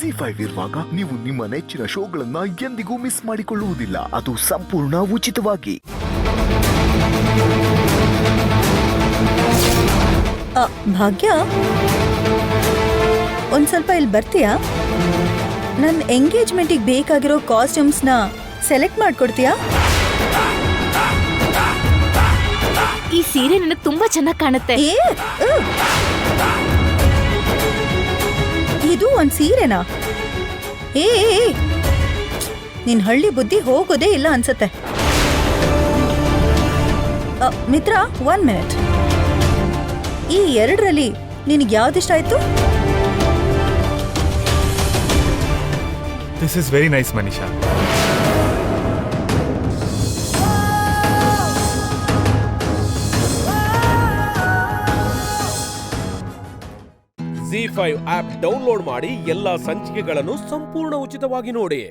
ZEE5 ಇರುವಾಗ ನೀವು ನಿಮ್ಮ ನೆಚ್ಚಿನ ಶೋಗಳನ್ನ ಎಂದಿಗೂ ಮಿಸ್ ಮಾಡಿಕೊಳ್ಳುವುದಿಲ್ಲ. ಅದು ಸಂಪೂರ್ಣ ಉಚಿತವಾಗಿ. ಭಾಗ್ಯ, ಒಂದ್ ಸ್ವಲ್ಪ ಇಲ್ಲಿ ಬರ್ತೀಯಾ? ನನ್ನ ಎಂಗೇಜ್ಮೆಂಟಿಗೆ ಬೇಕಾಗಿರೋ ಕಾಸ್ಟ್ಯೂಮ್ಸ್ನ ಸೆಲೆಕ್ಟ್ ಮಾಡ್ಕೊಡ್ತೀಯಾ? ಈ ಸೀರೆ ನನಗೆ ತುಂಬಾ ಚೆನ್ನಾಗಿ ಕಾಣುತ್ತೆ. ಇದು ಒಂದ್ ಸೀರೆನಾ? ನಿನ್ ಹಳ್ಳಿ ಬುದ್ಧಿ ಹೋಗೋದೇ ಇಲ್ಲ ಅನ್ಸತ್ತೆ. ಮಿತ್ರ, 1 ಮಿನಿಟ್. ಈ ಎರಡರಲ್ಲಿ ನಿನಗೆ ಯಾವ್ದಿಷ್ಟ ಆಯ್ತು? This is very nice, Manisha. ZEE5 app download ಮಾಡಿ ಎಲ್ಲಾ ಸಂಚಿಕೆಗಳನ್ನು ಸಂಪೂರ್ಣ ಉಚಿತವಾಗಿ ನೋಡಿ.